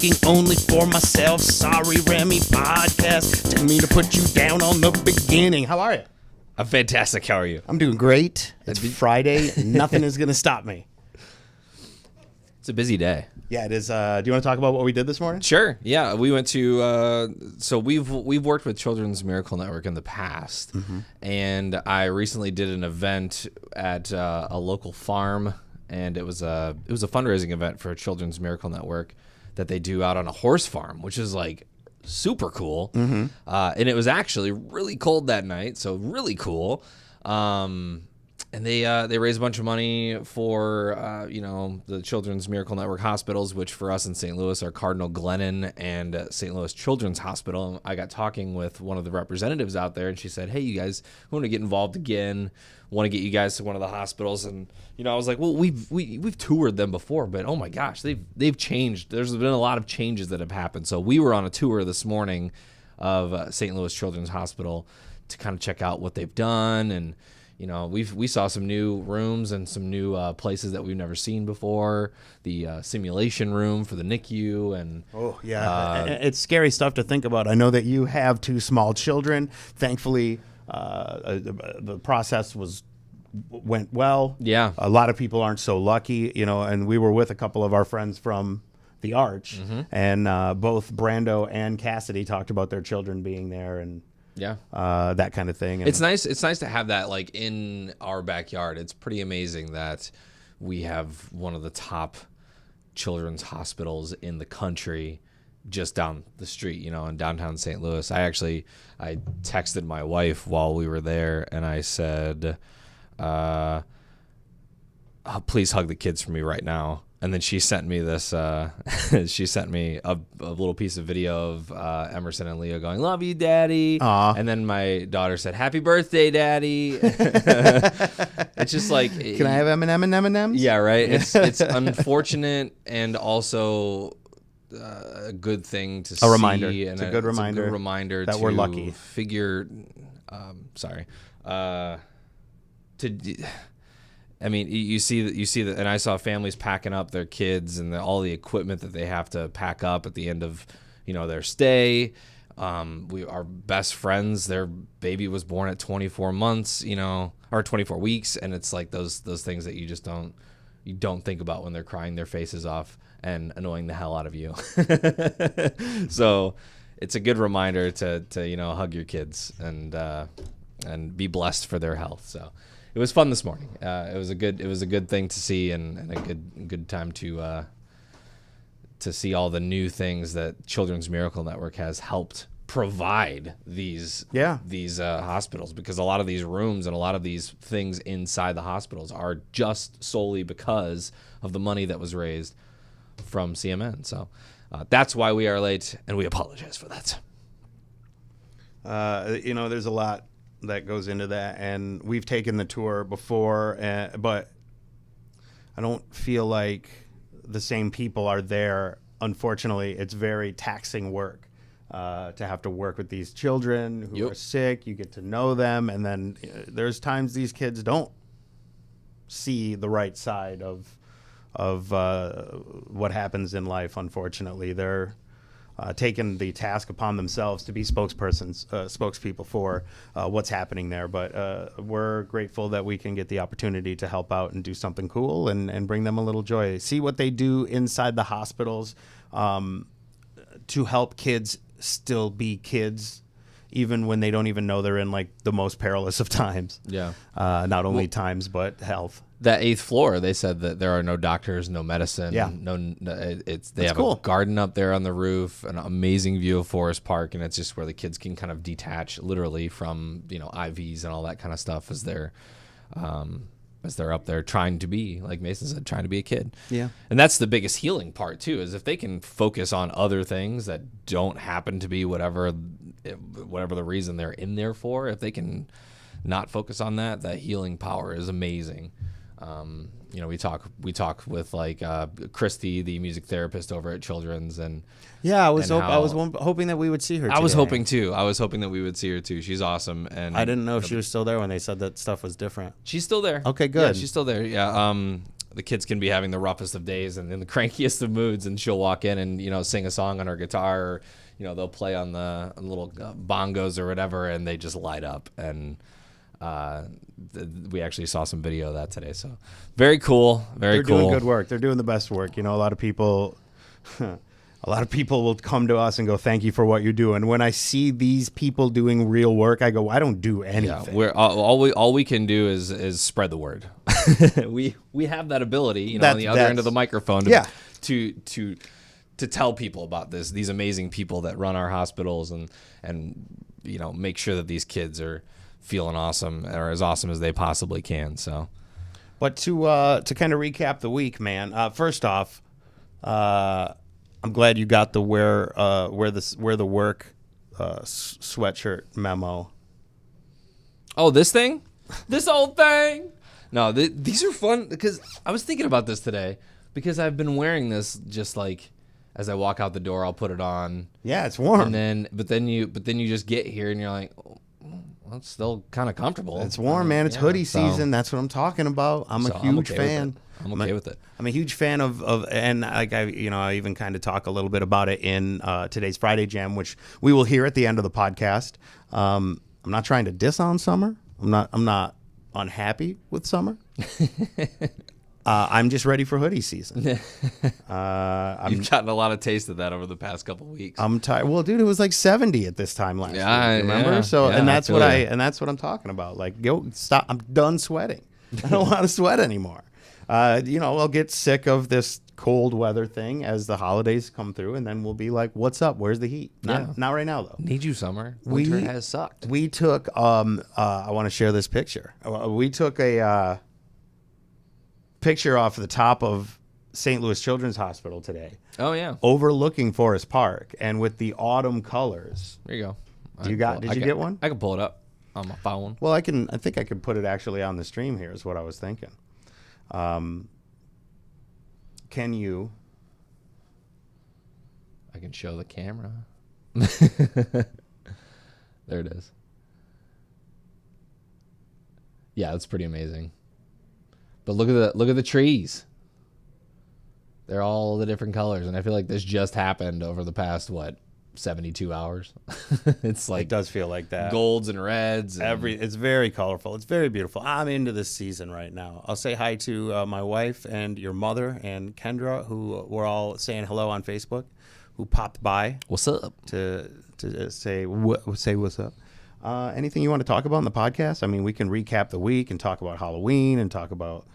speaking only for myself. Sorry, Remy podcast. Tell me to put you down on the beginning. How are you? I'm fantastic. How are you? I'm doing great. It's Friday. Nothing is going to stop me. It's a busy day. Yeah, it is. Do you want to talk about what we did this morning? Sure. Yeah, we went to. So we've worked with Children's Miracle Network in the past, and I recently did an event at a local farm, and it was a fundraising event for Children's Miracle Network that they do out on a horse farm, which is like super cool. And it was actually really cold that night, so really cool. And they raised a bunch of money for the Children's Miracle Network hospitals, which for us in St. Louis are Cardinal Glennon and St. Louis Children's Hospital. And I got talking with one of the representatives out there, and she said, "Hey, you guys want to get involved again? Want to get you guys to one of the hospitals?" And I was like, "Well, we've toured them before, but oh my gosh, they've changed. There's been a lot of changes that have happened." So we were on a tour this morning of St. Louis Children's Hospital to kind of check out what they've done, and we saw some new rooms and some new places that we've never seen before. The simulation room for the NICU, and it's scary stuff to think about. I know that you have two small children. Thankfully, the process went well. Yeah, a lot of people aren't so lucky, and we were with a couple of our friends from the Arch, and both Brando and Cassidy talked about their children being there, and that kind of thing. And it's nice to have that like in our backyard. It's pretty amazing that we have one of the top children's hospitals in the country just down the street, in downtown St. Louis. I texted my wife while we were there, and I said, please hug the kids for me right now. And then she sent me this. She sent me a little piece of video of Emerson and Leo going, "Love you, Daddy." Aww. And then my daughter said, "Happy birthday, Daddy." It's just like, can I have M&M's? Yeah, right. It's unfortunate and also a good thing to see. A reminder. It's a good reminder. That we're lucky. You see that, and I saw families packing up their kids and all the equipment that they have to pack up at the end of, their stay. Our best friends, their baby was born at 24 months, or 24 weeks, and it's like those things that you just don't think about when they're crying their faces off and annoying the hell out of you. So it's a good reminder to hug your kids and be blessed for their health. So it was fun this morning. It was a good thing to see, and a good time to see all the new things that Children's Miracle Network has helped provide these hospitals, because a lot of these rooms and a lot of these things inside the hospitals are just solely because of the money that was raised from CMN. So that's why we are late, and we apologize for that. There's a lot that goes into that, and we've taken the tour before, but I don't feel like the same people are there. Unfortunately, it's very taxing work to have to work with these children who are sick. You get to know them, and then there's times these kids don't see the right side of what happens in life. Unfortunately, they're taken the task upon themselves to be spokespeople for what's happening there. But we're grateful that we can get the opportunity to help out and do something cool and bring them a little joy. See what they do inside the hospitals to help kids still be kids, even when they don't even know they're in like the most perilous of times. Yeah. Not only times, but health. That 8th floor, they said that there are no doctors, no medicine. Yeah. They have a garden up there on the roof, an amazing view of Forest Park, and it's just where the kids can kind of detach literally from, IVs and all that kind of stuff as they're up there trying to be, like Mason said, trying to be a kid. Yeah. And that's the biggest healing part too, is if they can focus on other things that don't happen to be whatever the reason they're in there for, if they can not focus on that healing power is amazing. We talk with like Christy, the music therapist over at Children's, and I was hoping that we would see her today. I was hoping that we would see her too. She's awesome, and I didn't know if she was still there when they said that stuff was different. She's still there. Okay, good. Yeah, she's still there. Yeah. the kids can be having the roughest of days and in the crankiest of moods, and she'll walk in and sing a song on her guitar, or they'll play on the little bongos or whatever, and they just light up. And we actually saw some video of that today, so very cool. They're doing good work. They're doing the best work. A lot of people. A lot of people will come to us and go, "Thank you for what you do." And when I see these people doing real work, I go, "I don't do anything." Yeah, all we can do is spread the word. we have that ability, on the other end of the microphone, to tell people about these amazing people that run our hospitals and make sure that these kids are feeling awesome, or as awesome as they possibly can. So, but to kind of recap the week, man. First off, I'm glad you got the wear the work sweatshirt memo. Oh, this thing? This old thing? No, these are fun, because I was thinking about this today, because I've been wearing this just like as I walk out the door. I'll put it on. Yeah, it's warm. But then you just get here and you're like, oh, well, it's still kind of comfortable. It's warm, man. It's hoodie season. That's what I'm talking about. I'm a huge fan. I'm okay with it. I'm a huge fan of and like I even kind of talk a little bit about it in today's Friday Jam, which we will hear at the end of the podcast. I'm not trying to diss on summer. I'm not unhappy with summer. I'm just ready for hoodie season. You've gotten a lot of taste of that over the past couple of weeks. I'm tired. Well, dude, it was like 70 at this time last week. Remember? Yeah, so, yeah, and that's what I'm talking about. Like, go stop. I'm done sweating. I don't want to sweat anymore. I'll get sick of this cold weather thing as the holidays come through, and then we'll be like, "What's up? Where's the heat?" Not right now, though. Need you, summer. Winter has sucked. We took. I want to share this picture. We took a picture off the top of St. Louis Children's Hospital today. Oh yeah, overlooking Forest Park, and with the autumn colors. There you go. Did you get one? I can pull it up on my phone. Well, I think I could put it actually on the stream here. Is what I was thinking. Can you? I can show the camera. There it is. Yeah, it's pretty amazing. But look at the trees. They're all the different colors, and I feel like this just happened over the past 72 hours. It's like, it does feel like that. Golds and reds. It's very colorful. It's very beautiful. I'm into this season right now. I'll say hi to my wife and your mother and Kendra, who were all saying hello on Facebook, who popped by. What's up? To say what's up. Anything you want to talk about in the podcast? I mean, we can recap the week and talk about Halloween and talk about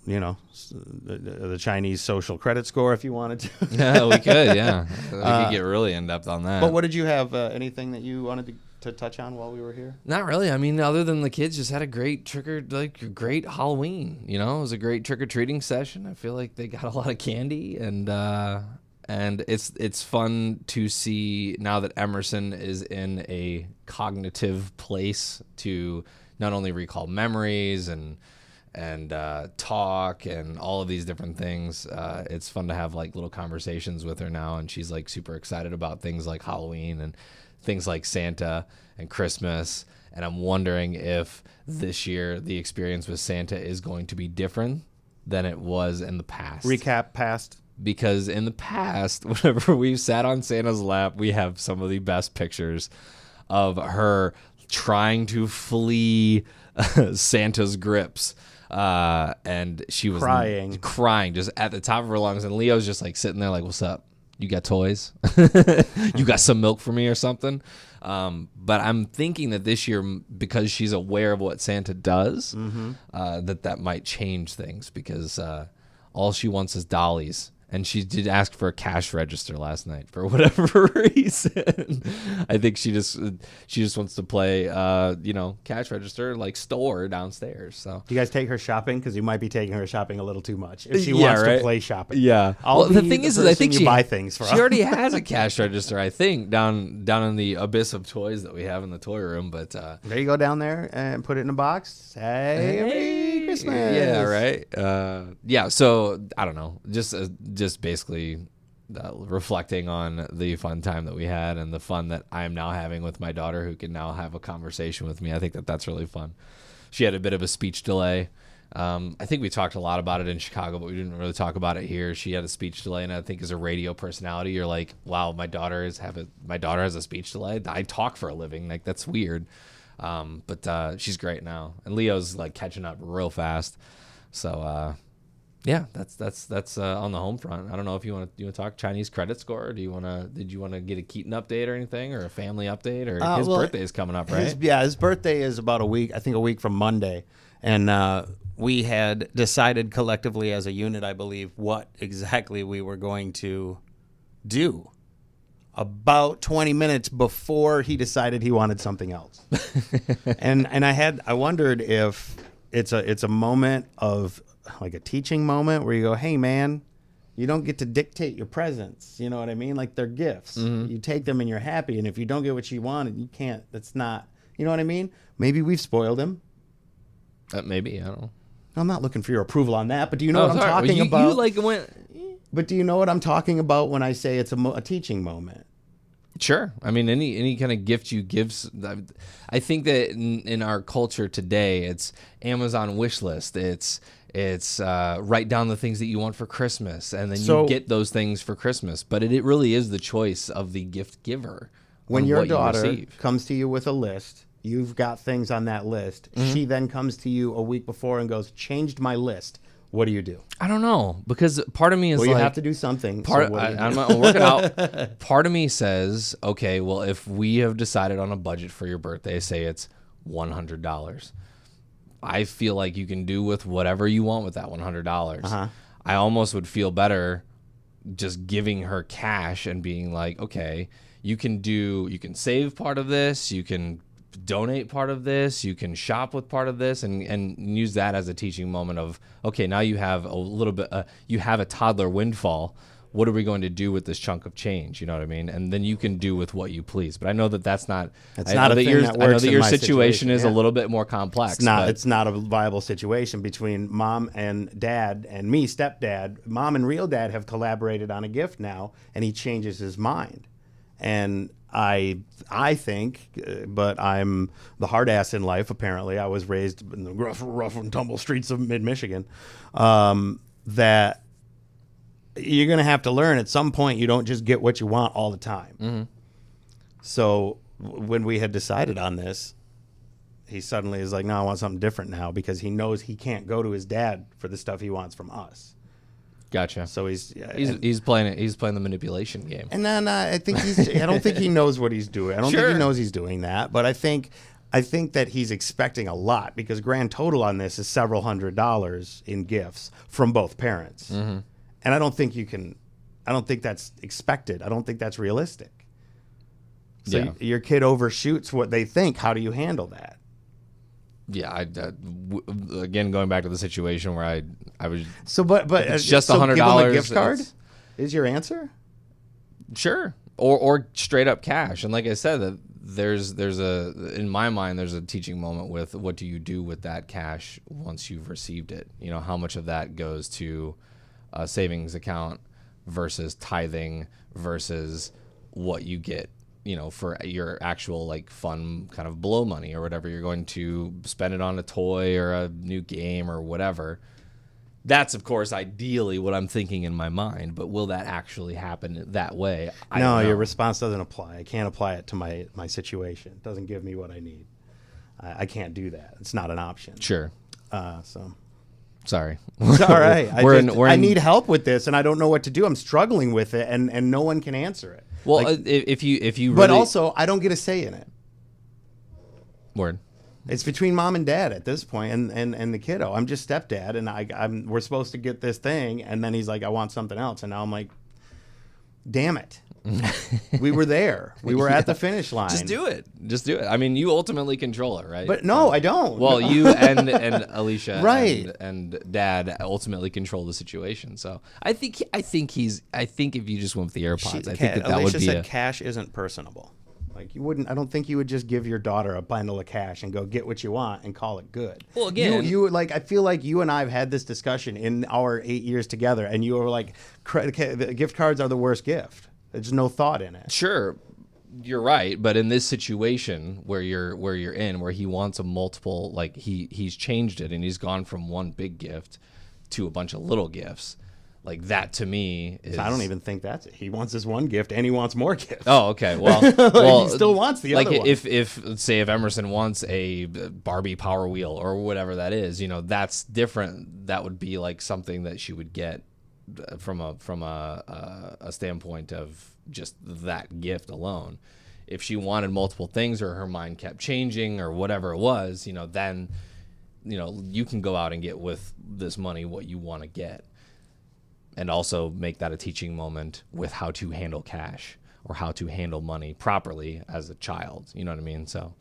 the Chinese social credit score if you wanted to. Yeah, we could. Yeah, we could get really in depth on that. But what did you have? Anything that you wanted to touch on while we were here? Not really. I mean, other than the kids just had a great great Halloween. It was a great trick or treating session. I feel like they got a lot of candy, and it's fun to see now that Emerson is in a cognitive place to not only recall memories and talk and all of these different things. It's fun to have like little conversations with her now, and she's like super excited about things like Halloween and things like Santa and Christmas. And I'm wondering if this year the experience with Santa is going to be different than it was in the past. Recap past. Because in the past, whenever we've sat on Santa's lap, we have some of the best pictures of her trying to flee Santa's grips. And she was crying just at the top of her lungs. And Leo's just like sitting there like, "What's up? You got toys? You got some milk for me or something?" But I'm thinking that this year, because she's aware of what Santa does, that might change things, because all she wants is dollies. And she did ask for a cash register last night for whatever reason. I think she just wants to play, cash register, like store downstairs. So do you guys take her shopping? Because you might be taking her shopping a little too much if she wants to play shopping. Yeah. The thing is, I think she buy things for. She already has a cash register, I think, down in the abyss of toys that we have in the toy room. But there you go, down there and put it in a box. Hey, Christmas. Yeah. Right. Yeah. So I don't know. Just basically reflecting on the fun time that we had and the fun that I am now having with my daughter, who can now have a conversation with me. I think that's really fun. She had a bit of a speech delay I think we talked a lot about it in Chicago, but we didn't really talk about it here. She had a speech delay, and I think as a radio personality, you're like, wow, my daughter has a speech delay. I talk for a living. Like, that's weird. But she's great now, and Leo's like catching up real fast. So yeah, that's on the home front. I don't know if you want to talk Chinese credit score. Or did you want to get a Keaton update or anything, or a family update, or his birthday is coming up, right? His birthday is about a week from Monday, and we had decided collectively as a unit, I believe, what exactly we were going to do about 20 minutes before he decided he wanted something else. and I wondered if it's a moment of like a teaching moment where you go, hey man, you don't get to dictate your presents. You know what I mean? Like, they're gifts. You take them and you're happy. And if you don't get what you wanted, you can't. That's not, you know what I mean? Maybe we've spoiled him. Maybe, I don't know. I'm not looking for your approval on that, but do you know what I'm talking about? You like went. But do you know what I'm talking about when I say it's a teaching moment? Sure. I mean, any kind of gift you give. I think that in our culture today, it's Amazon wish list. It's write down the things that you want for Christmas, and then you get those things for Christmas. But it really is the choice of the gift giver. When your daughter comes to you with a list, you've got things on that list. She then comes to you a week before and goes, changed my list. What do you do? I don't know, because part of me is you have to do something. I'm working out. Part of me says, okay, well, if we have decided on a budget for your birthday, say it's $100, I feel like you can do with whatever you want with that $100. I almost would feel better just giving her cash and being like, okay, you can save part of this, you can donate part of this, you can shop with part of this, and use that as a teaching moment of, okay, now you have a little bit, you have a toddler windfall. What are we going to do with this chunk of change? You know what I mean? And then you can do with what you please. But I know that that's not. It's not a thing that works. I know that your situation is a little bit more complex. It's not a viable situation between mom and dad and me, stepdad. Mom and real dad have collaborated on a gift now, and he changes his mind. And I think, but I'm the hard ass in life. Apparently, I was raised in the rough and tumble streets of mid-Michigan. That you're going to have to learn at some point. You don't just get what you want all the time. So when we had decided on this, he suddenly is like, "No, I want something different now," because he knows he can't go to his dad for the stuff he wants from us. Gotcha. So he's playing it. He's playing the manipulation game. And then I think I don't think he knows what he's doing. I don't think he knows he's doing that. But I think that he's expecting a lot, because grand total on this is several $100s in gifts from both parents. And I don't think that's expected. I don't think that's realistic. So your kid overshoots what they think. How do you handle that? Yeah, again, going back to the situation where I was. But it's just $100. Give him a gift card is your answer? Sure, or straight up cash. And like I said, there's in my mind there's a teaching moment with what do you do with that cash once you've received it. You know, how much of that goes to a savings account versus tithing versus what you get, you know, for your actual like fun kind of blow money or whatever. You're going to spend it on a toy or a new game or whatever. That's, of course, ideally what I'm thinking in my mind, but will that actually happen that way? I don't know. Your response doesn't apply. I can't apply it to my situation. It doesn't give me what I need. I can't do that. It's not an option. Sure. So sorry. It's all right. I need help with this, and I don't know what to do. I'm struggling with it, and no one can answer it. Well, if you really... But also, I don't get a say in it. Word. It's between mom and dad at this point, and the kiddo. I'm just stepdad, and we're supposed to get this thing, and then he's like, I want something else, and now I'm like, damn it. We were there. We were at the finish line. Just do it. I mean, you ultimately control it, right? But no, I don't. Well, you and Alicia right. and Dad ultimately control the situation. So I think if you just went with the AirPods, I think that Alicia would be said cash isn't personable. Like, you wouldn't. I don't think you would just give your daughter a bundle of cash and go get what you want and call it good. Well, again, you like. I feel like you and I have had this discussion in our 8 years together, and you were like, gift cards are the worst gift. There's no thought in it. Sure, you're right, but in this situation where you're in, where he wants a multiple, like he's changed it and he's gone from one big gift to a bunch of little gifts. Like that to me is. I don't even think that's it. He wants this one gift and he wants more gifts. Oh, okay. Well, he still wants the other one. If let's say if Emerson wants a Barbie Power Wheel or whatever that is, that's different. That would be like something that she would get from a standpoint of just that gift alone. If she wanted multiple things or her mind kept changing or whatever it was, then you can go out and get with this money what you want to get. And also make that a teaching moment with how to handle cash or how to handle money properly as a child. You know what I mean? So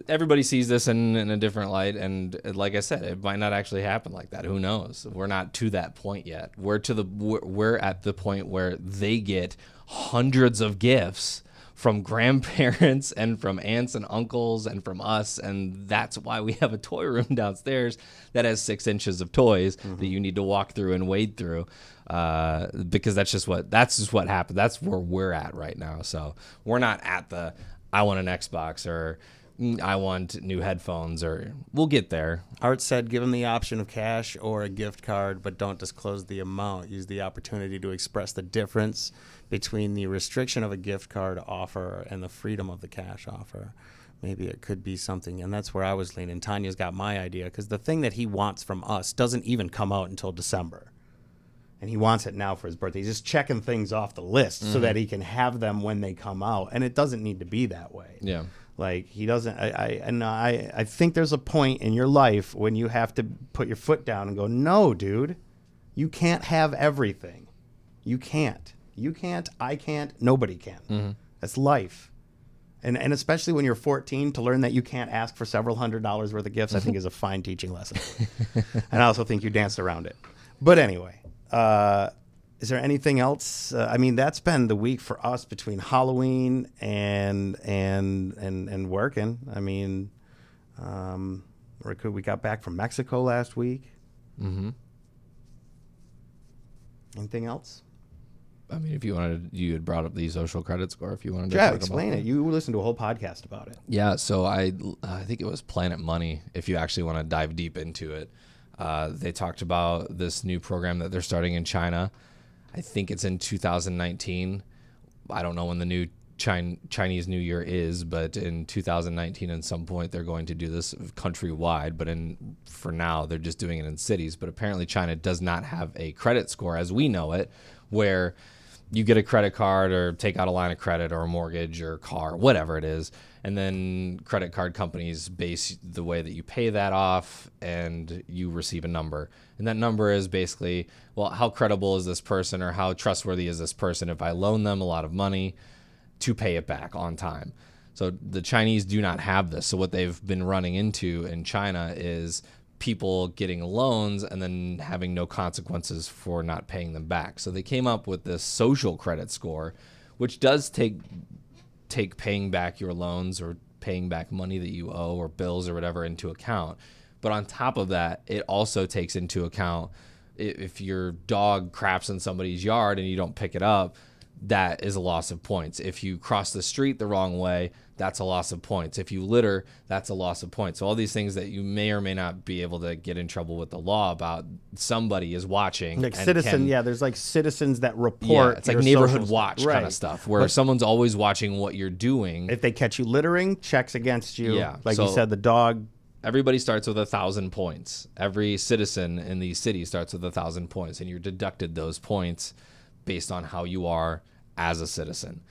everybody sees this in a different light. And like I said, it might not actually happen like that. Who knows? We're not to that point yet. We're at the point where they get hundreds of gifts from grandparents and from aunts and uncles and from us, and that's why we have a toy room downstairs that has 6 inches of toys that you need to walk through and wade through, because that's just what happened. That's where we're at right now. So we're not at the I want an Xbox or I want new headphones, or we'll get there. Art said, give him the option of cash or a gift card, but don't disclose the amount. Use the opportunity to express the difference between the restriction of a gift card offer and the freedom of the cash offer. Maybe it could be something, and that's where I was leaning. Tanya's got my idea, because the thing that he wants from us doesn't even come out until December. And he wants it now for his birthday. He's just checking things off the list so that he can have them when they come out. And it doesn't need to be that way. Yeah. Like, he doesn't. I think there's a point in your life when you have to put your foot down and go, no, dude, you can't have everything. You can't. You can't. I can't. Nobody can. Mm-hmm. That's life. And especially when you're 14, to learn that you can't ask for several $100s worth of gifts, I think is a fine teaching lesson. And I also think you danced around it. But anyway, is there anything else? That's been the week for us between Halloween and working. We got back from Mexico last week. Mm-hmm. Anything else? If you wanted, you had brought up the social credit score. If you wanted to, explain it. You listened to a whole podcast about it. Yeah, so I think it was Planet Money. If you actually want to dive deep into it, they talked about this new program that they're starting in China. I think it's in 2019. I don't know when the new Chinese New Year is, but in 2019, at some point, they're going to do this countrywide. But for now, they're just doing it in cities. But apparently, China does not have a credit score as we know it, where you get a credit card or take out a line of credit or a mortgage or car, whatever it is. And then credit card companies base the way that you pay that off, and you receive a number. And that number is basically, well, how credible is this person, or how trustworthy is this person if I loan them a lot of money to pay it back on time? So the Chinese do not have this. So what they've been running into in China is people getting loans and then having no consequences for not paying them back. So they came up with this social credit score, which does take paying back your loans or paying back money that you owe or bills or whatever into account. But on top of that, it also takes into account if your dog craps in somebody's yard and you don't pick it up, that is a loss of points. If you cross the street the wrong way, that's a loss of points. If you litter, that's a loss of points. So all these things that you may or may not be able to get in trouble with the law about, somebody is watching. Like there's like citizens that report. Yeah, it's like neighborhood watch kind of stuff, where someone's always watching what you're doing. If they catch you littering, checks against you. Yeah. Like you said, the dog. Everybody starts with 1,000 points. Every citizen in the city starts with 1,000 points, and you're deducted those points based on how you are as a citizen.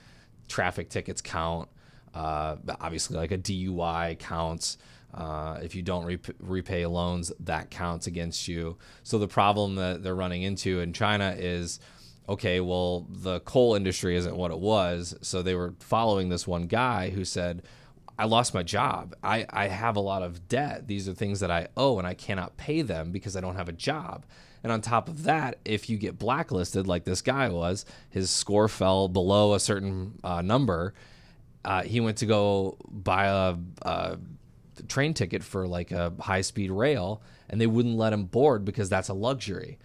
Traffic tickets count. Obviously, like a DUI counts. If you don't repay loans, that counts against you. So the problem that they're running into in China is, okay, well, the coal industry isn't what it was. So they were following this one guy who said, I lost my job. I have a lot of debt. These are things that I owe, and I cannot pay them because I don't have a job. And on top of that, if you get blacklisted like this guy was, his score fell below a certain number. He went to go buy a train ticket for like a high-speed rail, and they wouldn't let him board because that's a luxury.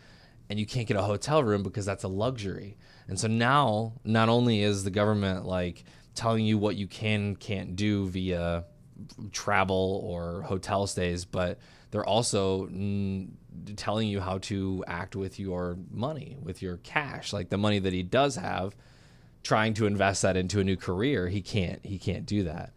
and you can't get a hotel room because that's a luxury. And so now, not only is the government like telling you what you can't do via travel or hotel stays, but they're also telling you how to act with your money, with your cash, like the money that he does have, trying to invest that into a new career. He can't do that.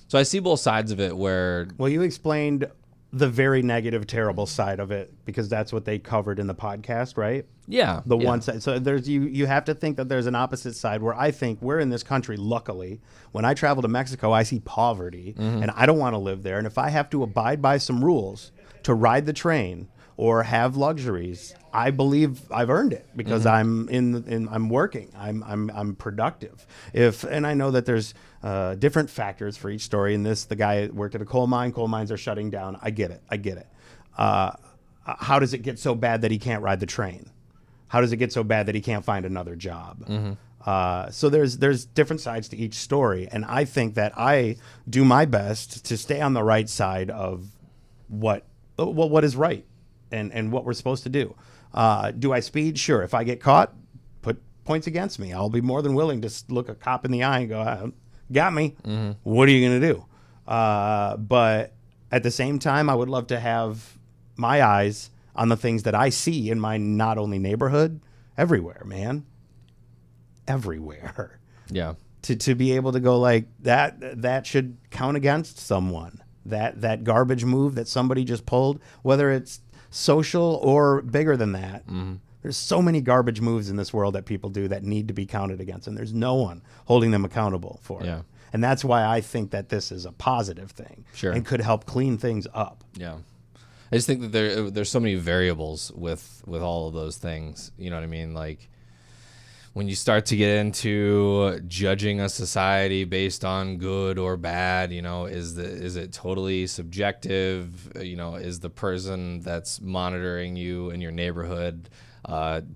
So I see both sides of it where... Well, you explained the very negative, terrible side of it because that's what they covered in the podcast, right? Yeah. The one side. So there's you have to think that there's an opposite side where I think we're in this country, luckily. When I travel to Mexico, I see poverty and I don't want to live there. And if I have to abide by some rules to ride the train or have luxuries, I believe I've earned it because I'm I'm working. I'm productive. And I know that there's different factors for each story. In this, the guy worked at a coal mine. Coal mines are shutting down. I get it. How does it get so bad that he can't ride the train? How does it get so bad that he can't find another job? So there's different sides to each story, and I think that I do my best to stay on the right side of what is right and what we're supposed to do. Do I speed? Sure. If I get caught, put points against me. I'll be more than willing to look a cop in the eye and go, got me. What are you going to do? But at the same time, I would love to have my eyes on the things that I see in my not only neighborhood, everywhere, man. Everywhere. Yeah. To be able to go like that should count against someone. That garbage move that somebody just pulled, whether it's social or bigger than that. There's so many garbage moves in this world that people do that need to be counted against, and there's no one holding them accountable for it. And that's why I think that this is a positive thing and could help clean things up. Yeah. I just think that there's so many variables with all of those things. You know what I mean? Like when you start to get into judging a society based on good or bad, you know, is it totally subjective? You know, is the person that's monitoring you in your neighborhood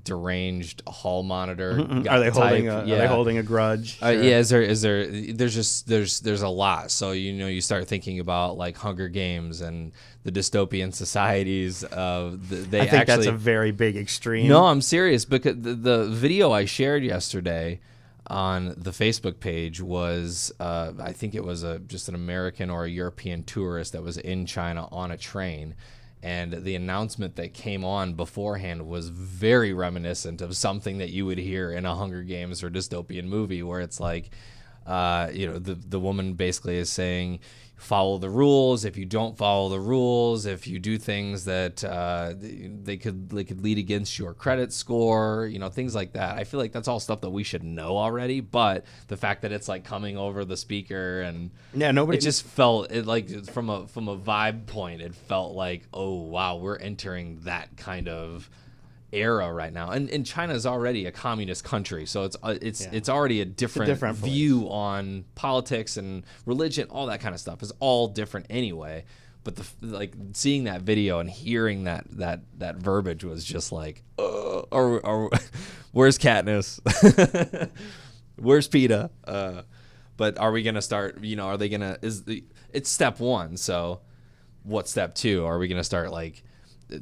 deranged hall monitor? Are they holding a grudge? Sure. Yeah, there's a lot. So you start thinking about like Hunger Games and the dystopian societies. I think that's a very big extreme. No, I'm serious, because the video I shared yesterday on the Facebook page was I think it was just an American or a European tourist that was in China on a train. And the announcement that came on beforehand was very reminiscent of something that you would hear in a Hunger Games or dystopian movie, where it's like, the woman basically is saying, follow the rules. If you don't follow the rules, if you do things that they could lead against your credit score, things like that. I feel like that's all stuff that we should know already. But the fact that it's like coming over the speaker and it just felt like from a vibe point, it felt like, oh wow, we're entering that kind of era right now. And China is already a communist country, so it's already a different view on politics and religion. All that kind of stuff is all different anyway. But seeing that video and hearing that verbiage was just like, or where's Katniss? Where's PETA? But are we gonna start? Are they gonna? It's step one. So what's step two? Are we gonna start like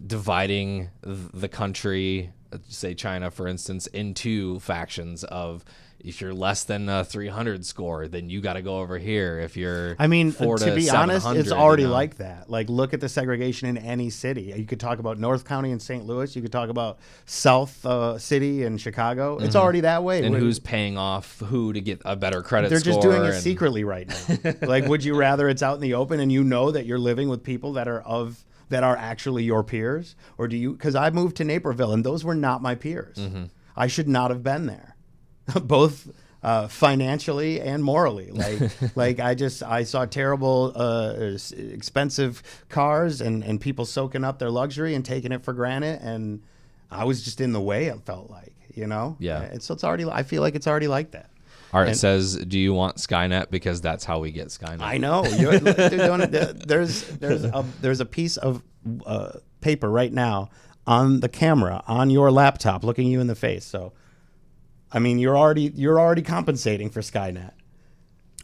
dividing the country, say China for instance, into factions of, if you're less than a 300 score, then you got to go over here. If you're, to be honest, it's already like that. Like, look at the segregation in any city. You could talk about North County and St. Louis. You could talk about South City and Chicago. It's already that way. And who's paying off who to get a better credit score? They're just doing it secretly right now. Like, would you rather it's out in the open and you know that you're living with people that are actually your peers? Or do you, because I moved to Naperville and those were not my peers. I should not have been there. Both financially and morally. I saw terrible, expensive cars and people soaking up their luxury and taking it for granted. And I was just in the way, it felt like, Yeah. So it's already, I feel like it's already like that. Art says, do you want Skynet? Because that's how we get Skynet. I know. There's a piece of paper right now on the camera on your laptop looking you in the face. So, I mean, you're already compensating for Skynet.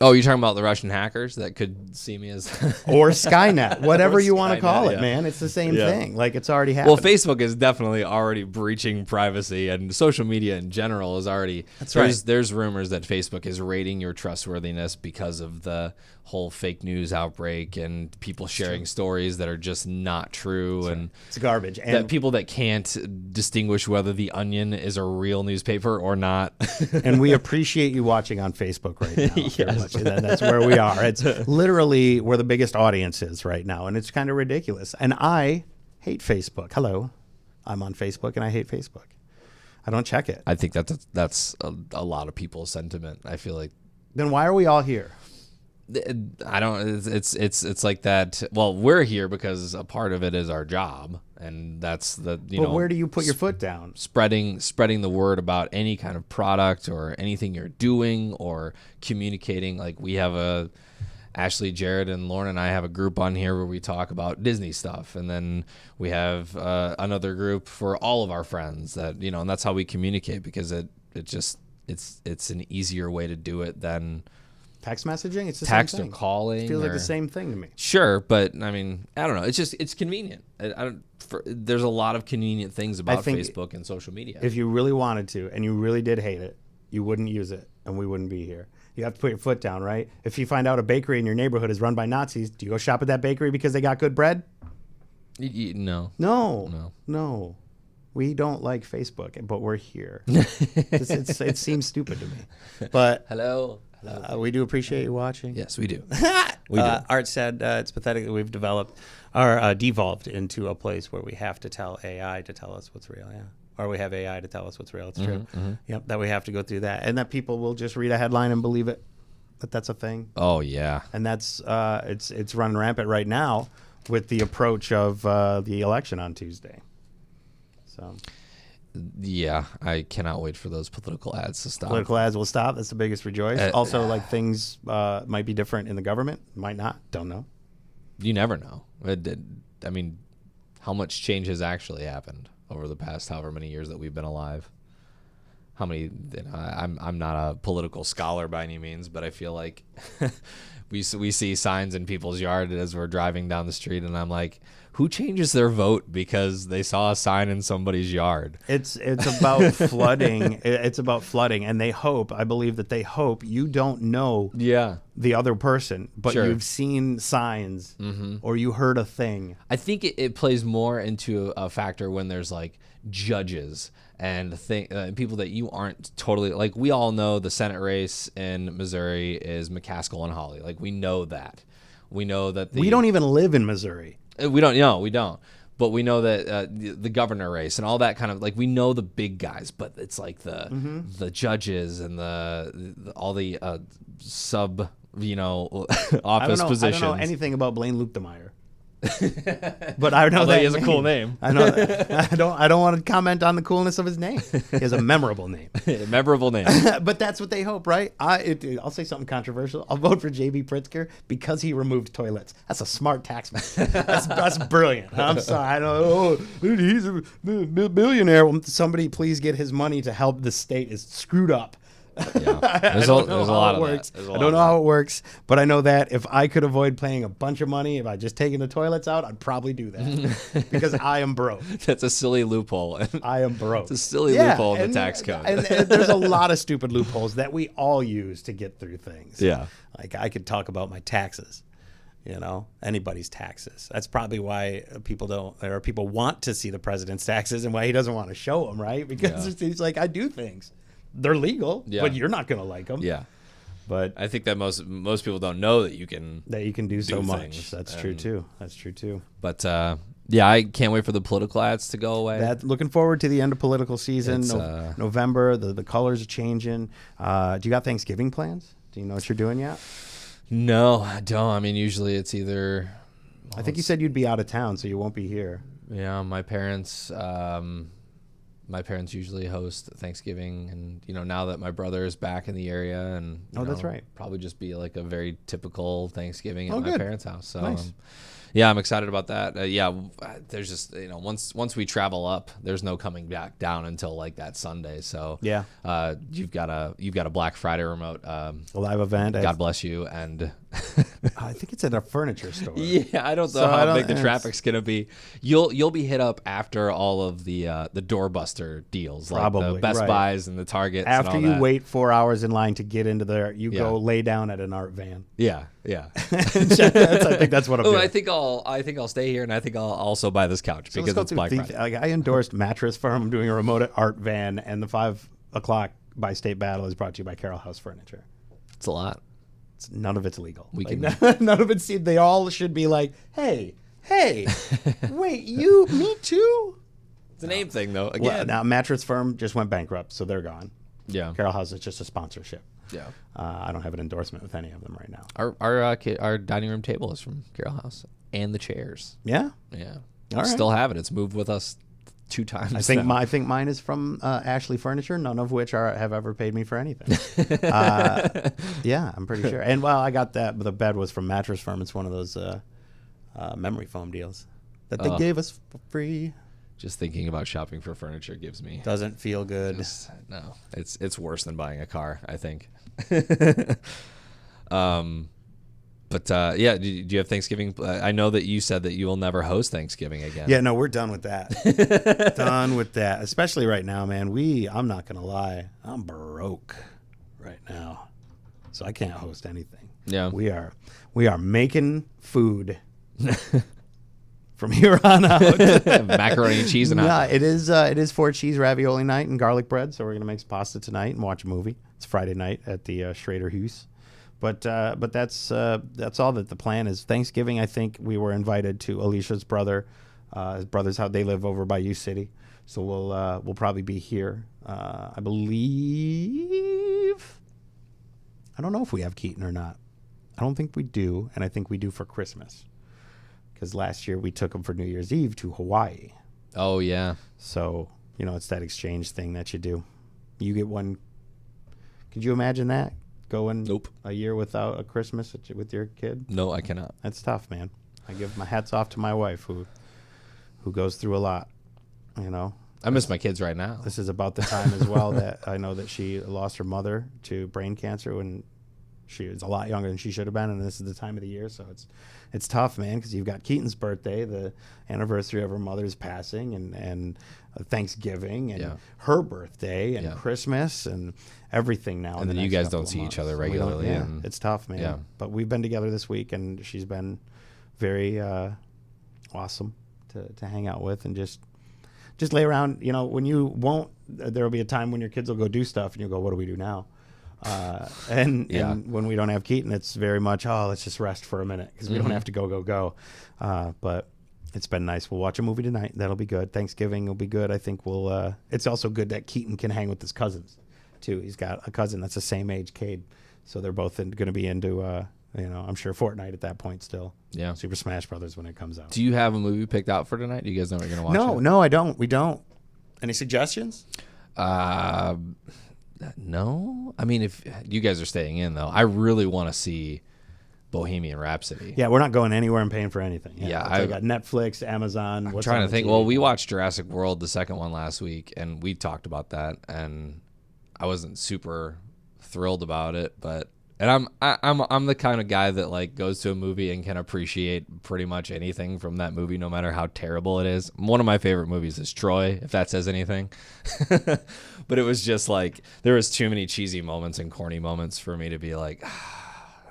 Oh, you're talking about the Russian hackers that could see me as or Skynet, whatever Or you want to call Skynet, it, yeah. man. It's the same Yeah. thing. Like it's already happening. Well, Facebook is definitely already breaching privacy, and social media in general is already. That's right. There's rumors that Facebook is rating your trustworthiness because of the whole fake news outbreak and people sharing stories that are just not true, and It's garbage. that And people that can't distinguish whether the Onion is a real newspaper or not. and we appreciate you watching on Facebook right now. very Yes. much. That's where we are. It's literally where the biggest audience is right now, and it's kind of ridiculous. And I hate Facebook. Hello, I'm on Facebook, and I hate Facebook. I don't check it. I think that's a lot of people's sentiment. I feel like Then why are we all here? I don't. It's like that. Well, we're here because a part of it is our job, and that's the But where do you put your foot down? spreading the word about any kind of product or anything you're doing or communicating. Like we have Ashley, Jared, and Lauren and I have a group on here where we talk about Disney stuff, and then we have another group for all of our friends that and that's how we communicate because it's an easier way to do it than Text messaging? It's the text same or thing. calling. It feels like or- the same thing to me. Sure, but I mean, I don't know. It's convenient. There's a lot of convenient things about think Facebook and social media. If you really wanted to, and you really did hate it, you wouldn't use it, and we wouldn't be here. You have to put your foot down, right? If you find out a bakery in your neighborhood is run by Nazis, do you go shop at that bakery because they got good bread? No. No. We don't like Facebook, but we're here. It seems stupid to me. But Hello. we do appreciate you watching. Yes, we do. We do. Art said it's pathetic that we've developed devolved into a place where we have to tell AI to tell us what's real. Yeah. Or we have AI to tell us what's real. It's true. Yep. That we have to go through that. And that people will just read a headline and believe it. That's a thing. Oh yeah. And that's it's running rampant right now with the approach of the election on Tuesday. So Yeah, I cannot wait for those political ads to stop. political ads will stop. That's the biggest rejoice. Also, like things might be different in the government. Might not. Don't know. You never know. I mean, how much change has actually happened over the past however many years that we've been alive? How many? I'm not a political scholar by any means, but I feel like we see signs in people's yard as we're driving down the street, and I'm like, who changes their vote because they saw a sign in somebody's yard? It's about flooding. It's about flooding, and I believe that they hope you don't know Yeah. the other person, but Sure. you've seen signs or you heard a thing. I think it plays more into a factor when there's like judges and people that you aren't totally like. We all know the Senate race in Missouri is McCaskill and Hawley. Like we know that. We know that We don't even live in Missouri. We don't. No, we don't. But we know that the governor race and all that kind of like we know the big guys, but it's like the judges and all the sub office positions. I don't know anything about Blaine Luetkemeyer. But I know Although that he has a cool name. I know that. I don't want to comment on the coolness of his name. He has a memorable name. Memorable name. But that's what they hope, right? I'll say something controversial. I'll vote for J.B. Pritzker because he removed toilets. That's a smart taxman. That's brilliant. I'm sorry. I don't know. Dude, he's a billionaire. Well, somebody please get his money to help the state is screwed up. Yeah. I don't know how it works. I don't know how it works, but I know that if I could avoid paying a bunch of money, if I just taken the toilets out, I'd probably do that because I am broke. That's a silly loophole. I am broke. It's a silly loophole in the tax code. And there's a lot of stupid loopholes that we all use to get through things. Yeah. Like I could talk about my taxes, anybody's taxes. That's probably why people want to see the president's taxes and why he doesn't want to show them, right? Because he's like, I do things. They're legal, but you're not going to like them. Yeah. But I think that most people don't know that you can do so much. things. That's true too. But I can't wait for the political ads to go away. Looking forward to the end of political season. It's, November, the colors are changing. Do you got Thanksgiving plans? Do you know what you're doing yet? No, I don't. I mean, usually it's either. I think you said you'd be out of town, so you won't be here. Yeah, my parents. My parents usually host Thanksgiving, and now that my brother is back in the area, and that's right. probably just be like a very typical Thanksgiving at my good. parents' house. So Nice. yeah, I'm excited about that. There's just once we travel up, there's no coming back down until like that Sunday. So Yeah. you've got a Black Friday remote. A live event. God bless you. And I think it's at a furniture store. yeah, I don't know how big the traffic's gonna be. You'll be hit up after all of the doorbuster deals, Probably, like the Best right. Buys and the Targets. After and all you that. wait 4 hours in line to get into there, you Yeah. go lay down at an art van. Yeah. I think that's what I'm Oh, doing. I think I'll stay here, and I think I'll also buy this couch So because let's it's go Black through Friday. I endorsed Mattress Firm. I'm doing a remote at art van, and the 5 o'clock by State Battle is brought to you by Carroll House Furniture. It's a lot. None of it's legal. We none of it's. They all should be like, hey, wait, me too. It's a name thing, though. Again, Well, now Mattress Firm just went bankrupt, so they're gone. yeah, Carroll House is just a sponsorship. yeah. I don't have an endorsement with any of them right now. Our dining room table is from Carroll House, and the chairs. Yeah, Yeah, All right. Still have it. It's moved with us 2 times. I think now. I think mine is from Ashley Furniture. None of which have ever paid me for anything. Yeah, I'm pretty sure. And well, I got that. But the bed was from Mattress Firm. It's one of those memory foam deals that they gave us for free. Just thinking about shopping for furniture gives me Doesn't feel good. no. It's worse than buying a car, I think. But yeah, do you have Thanksgiving? I know that you said that you will never host Thanksgiving again. Yeah, no, we're done with that. Done with that. Especially right now, man. I'm not gonna lie, I'm broke right now, so I can't host anything. Yeah. We are making food from here on out. Macaroni and cheese and Yeah, it is 4 cheese ravioli night and garlic bread. So we're gonna make some pasta tonight and watch a movie. It's Friday night at the Schrader Hughes. But that's all that the plan is. Thanksgiving, I think we were invited to Alicia's brother. His brother's house. They live over by U City, so we'll probably be here. I believe. I don't know if we have Keaton or not. I don't think we do, and I think we do for Christmas. Because last year we took him for New Year's Eve to Hawaii. Oh yeah. So it's that exchange thing that you do. You get one. Could you imagine that? Going Nope. a year without a Christmas with your kid? No, I cannot. That's tough, man. I give my hats off to my wife who goes through a lot. I miss my kids right now. This is about the time as well that I know that she lost her mother to brain cancer when she was a lot younger than she should have been, and this is the time of the year, so it's tough, man, because you've got Keaton's birthday, the anniversary of her mother's passing, and Thanksgiving, and her birthday, and Christmas, and everything now. And then you guys don't see each other regularly. Yeah, and it's tough, man. Yeah. But we've been together this week, and she's been very awesome to hang out with, and just lay around. When you won't, there'll be a time when your kids will go do stuff, and you'll go, what do we do now? And when we don't have Keaton, it's very much, let's just rest for a minute because we don't have to go. But it's been nice. We'll watch a movie tonight. That'll be good. Thanksgiving will be good. I think it's also good that Keaton can hang with his cousins too. He's got a cousin that's the same age, Cade. So they're both going to be into, I'm sure Fortnite at that point still. Yeah. Super Smash Brothers when it comes out. Do you have a movie picked out for tonight? Do you guys know what you're going to watch? No, I don't. We don't. Any suggestions? No. I mean, if you guys are staying in, though, I really want to see Bohemian Rhapsody. Yeah, we're not going anywhere and paying for anything. Yeah, I got Netflix, Amazon. I'm trying to think. Well, we watched Jurassic World, the second one, last week, and we talked about that, and I wasn't super thrilled about it, but I'm the kind of guy that like goes to a movie and can appreciate pretty much anything from that movie, no matter how terrible it is. One of my favorite movies is Troy, if that says anything. But it was just like there was too many cheesy moments and corny moments for me to be like.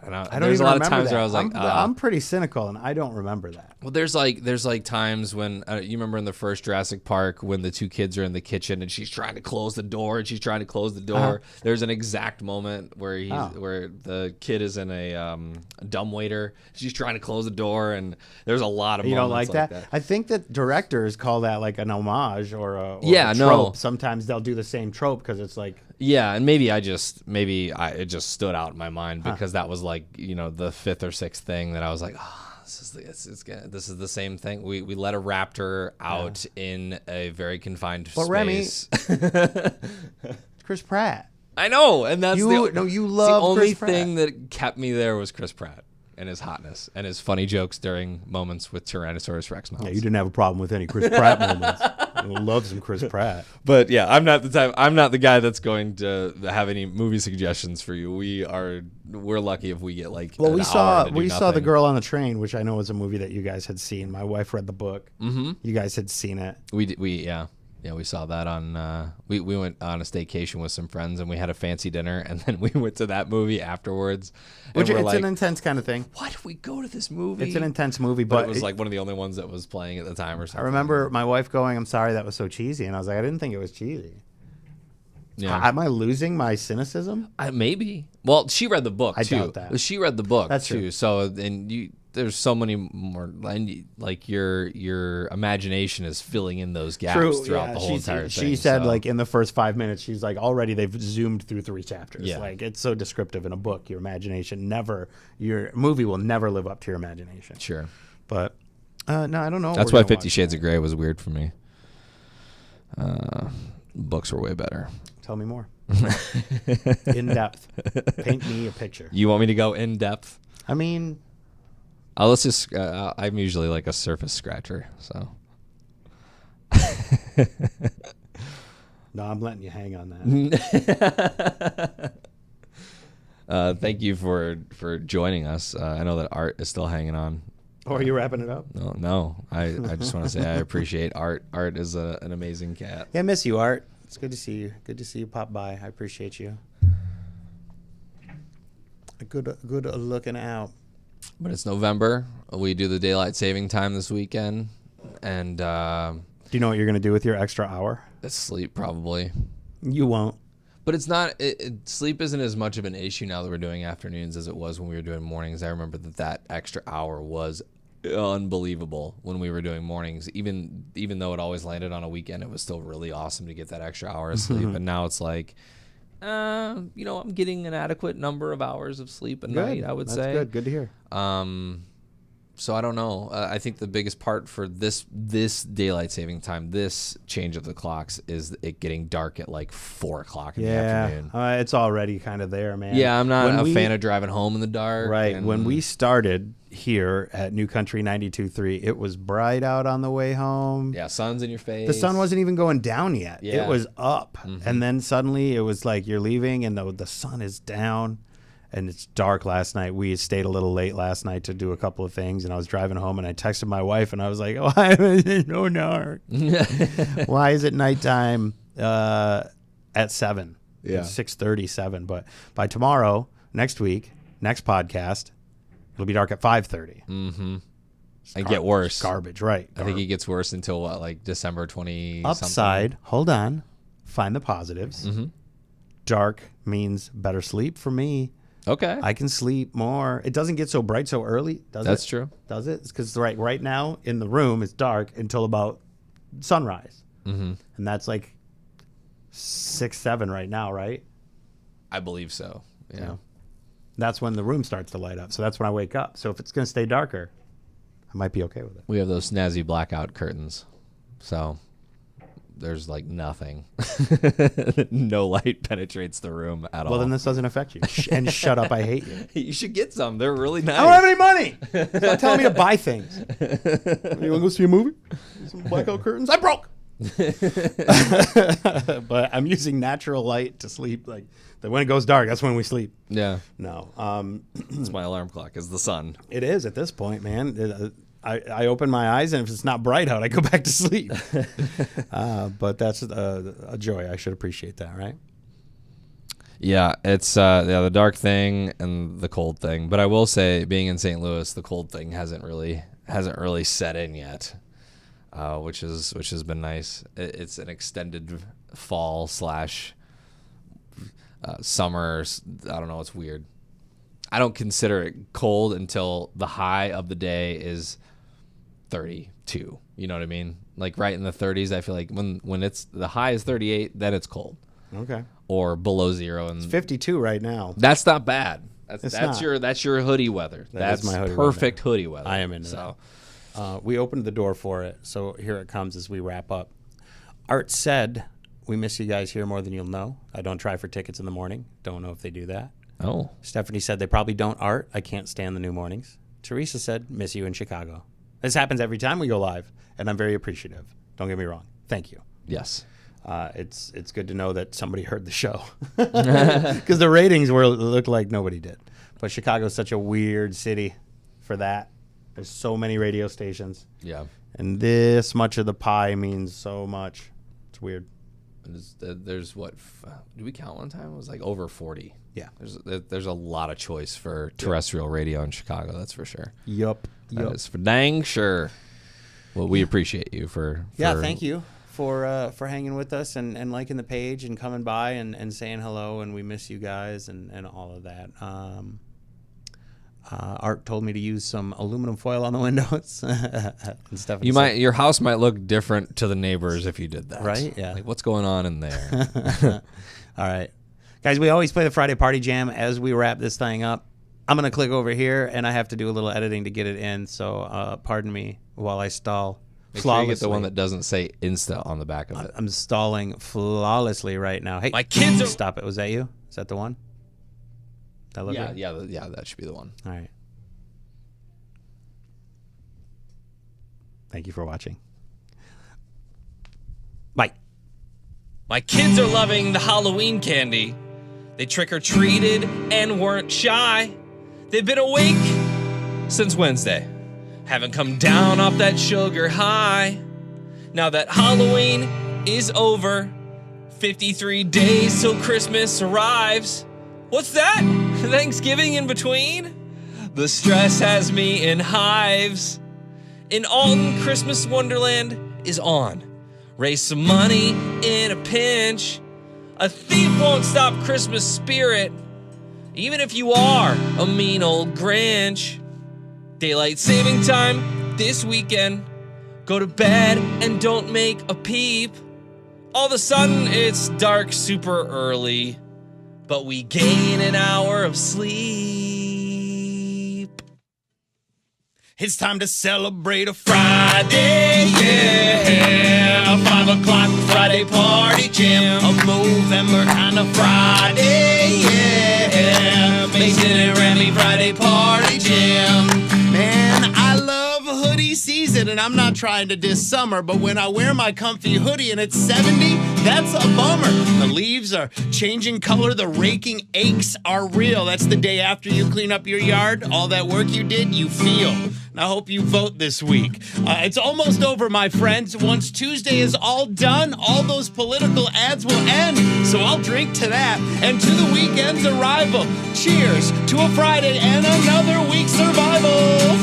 And I don't there's even a lot of remember times that. where I was like, I'm pretty cynical, and I don't remember that. Well, there's like times when you remember in the first Jurassic Park when the 2 kids are in the kitchen and she's trying to close the door and she's trying to close the door. There's an exact moment where where the kid is in a dumbwaiter. She's trying to close the door, and there's a lot of You don't moments like that? I think that directors call that like an homage or a trope. No. Sometimes they'll do the same trope because it's like. Yeah, and maybe it just stood out in my mind because that was like the 5th or 6th thing that I was like, This is the same thing. We let a raptor out in a very confined But space. Remy, Chris Pratt. I know, and that's You love the only Chris Pratt. thing that kept me there was Chris Pratt and his hotness and his funny jokes during moments with Tyrannosaurus Rex mouths. Yeah, you didn't have a problem with any Chris Pratt moments. I love some Chris Pratt. But yeah, I'm not the guy that's going to have any movie suggestions for you. We're lucky if we get like Well, an we hour saw to do The nothing. Girl on the Train, which I know was a movie that you guys had seen. My wife read the book. Mm-hmm. You guys had seen it. We saw that on we went on a staycation with some friends and we had a fancy dinner and then we went to that movie afterwards. Which and it's we're like, an intense kind of thing. why did we go to this movie? It's an intense movie, but but it was like one of the only ones that was playing at the time or something. I remember my wife going, "I'm sorry that was so cheesy," and I was like, "I didn't think it was cheesy." Yeah. Am I losing my cynicism? Maybe. Well, she read the book I too. doubt that. She read the book That's too. true. So and there's so many more, like your imagination is filling in those gaps throughout the whole entire thing. She said, so. like, in the first 5 minutes, she's like, already they've zoomed through 3 chapters. Yeah. Like, it's so descriptive in a book. Your movie will never live up to your imagination. Sure. But, no, I don't know. That's why 50 Shades of Grey was weird for me. Books were way better. Tell me more. In depth. Paint me a picture. You want me to go in depth? I mean, Let's just. I'm usually like a surface scratcher, so. no, I'm letting you hang on that. Thank you for joining us. I know that Art is still hanging on. Or are you wrapping it up? No. I just want to say I appreciate Art. Art is an amazing cat. Yeah, I miss you, Art. It's good to see you. Good to see you pop by. I appreciate you. Good looking out. But it's November. We do the daylight saving time this weekend, and Do you know what you're going to do with your extra hour? it's sleep probably. You won't. But it's not. Sleep isn't as much of an issue now that we're doing afternoons as it was when we were doing mornings. I remember that extra hour was unbelievable when we were doing mornings. Even though it always landed on a weekend, it was still really awesome to get that extra hour of sleep. And now it's like, I'm getting an adequate number of hours of sleep a night, I would say. That's good to hear. So I don't know. I think the biggest part for this daylight saving time, this change of the clocks, is it getting dark at like 4 o'clock in the afternoon. It's already kind of there, man. Yeah, I'm not a fan of driving home in the dark. Right. When we started here at New Country 92.3, it was bright out on the way home. Yeah, sun's in your face. The sun wasn't even going down yet. Yeah. It was up. And then suddenly it was like you're leaving and the sun is down and it's dark last night. We stayed a little late last night to do a couple of things, and I was driving home and I texted my wife and I was like, why is it so dark? Why is it nighttime at 7? Yeah. 6:37. But by tomorrow, next week, next podcast, it'll be dark at 5:30. Mm-hmm. And get worse. Garbage, right. I think it gets worse until what, like December 20 Upside, hold on. Find the positives. Mm-hmm. Dark means better sleep for me. Okay. I can sleep more. It doesn't get so bright so early, does it? That's true. Does it? It's because right now in the room it's dark until about sunrise. Mm-hmm. And that's like 6, 7 right now, right? I believe so. Yeah. Yeah. That's when the room starts to light up. So that's when I wake up. So if it's going to stay darker, I might be okay with it. We have those snazzy blackout curtains. So there's like nothing. No light penetrates the room at all. Well, then this doesn't affect you. And shut up, I hate you. You should get some. They're really nice. I don't have any money. Stop telling me to buy things. You want to go see a movie? Some blackout curtains? I broke. But I'm using natural light to sleep. Like when it goes dark, that's when we sleep. Yeah. No, It's my alarm clock is the sun. it is at this point, man. I open my eyes, and if it's not bright out, I go back to sleep. But that's a joy. I should appreciate that, right? Yeah, it's the dark thing and the cold thing. But I will say, being in St. Louis, the cold thing hasn't really set in yet, which has been nice. It's an extended fall / summer. I don't know. It's weird. I don't consider it cold until the high of the day is 32. You know what I mean? Like right in the 30s. I feel like when it's the high is 38, then it's cold. Okay. Or below zero, and It's 52 right now. that's not bad. That's your hoodie weather. That's my hoodie perfect hoodie weather. I am into that. We opened the door for it, so here it comes as we wrap up. Art said, "We miss you guys here more than you'll know. I don't try for tickets in the morning. Don't know if they do that." Oh. Stephanie said, "They probably don't, Art. I can't stand the new mornings." Teresa said, "Miss you in Chicago." This happens every time we go live, and I'm very appreciative. Don't get me wrong. Thank you. Yes. It's good to know that somebody heard the show, because the ratings looked like nobody did. But Chicago's such a weird city for that. There's so many radio stations. Yeah. And this much of the pie means so much. It's weird. There's what? Did we count one time? It was like over 40. Yeah. There's a lot of choice for terrestrial radio in Chicago. That's for sure. Yup. That is for dang sure. Well, we appreciate you for thank you for hanging with us and liking the page and coming by and saying hello, and we miss you guys and all of that. Art told me to use some aluminum foil on the windows. And Stephanie your house might look different to the neighbors if you did that. Right? Yeah. Like, what's going on in there? All right. Guys, we always play the Friday Party Jam as we wrap this thing up. I'm going to click over here, and I have to do a little editing to get it in, so pardon me while I stall. Make sure you get the one that doesn't say Insta on the back of it. I'm stalling flawlessly right now. Hey, my kids are... Stop it. Was that you? Is that the one? That look right? Yeah, that should be the one. All right. Thank you for watching. Bye. My kids are loving the Halloween candy. They trick-or-treated and weren't shy. They've been awake since Wednesday. Haven't come down off that sugar high. Now that Halloween is over, 53 days till Christmas arrives. What's that? Thanksgiving in between? The stress has me in hives. In Alton, Christmas Wonderland is on. Raise some money in a pinch. A thief won't stop Christmas spirit, even if you are a mean old Grinch. Daylight saving time this weekend. Go to bed and don't make a peep. All of a sudden it's dark super early, but we gain an hour of sleep. It's time to celebrate a Friday, yeah. 5 o'clock Friday party jam. A Movember kind of Friday, yeah. Mason and Remy Friday party jam. Man, I love hoodie season, and I'm not trying to diss summer, but when I wear my comfy hoodie and it's 70, that's a bummer. The leaves are changing color, the raking aches are real. That's the day after you clean up your yard. All that work you did, you feel. And I hope you vote this week. It's almost over, my friends. Once Tuesday is all done, all those political ads will end. So I'll drink to that and to the weekend's arrival. Cheers to a Friday and another week's survival.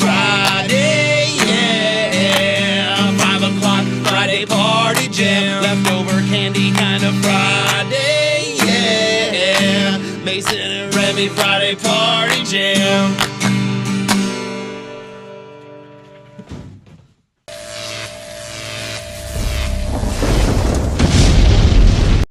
Friday, yeah. 5 o'clock Friday party jam. Leftover candy kind of Friday, yeah. Mason and Remy Friday party jam.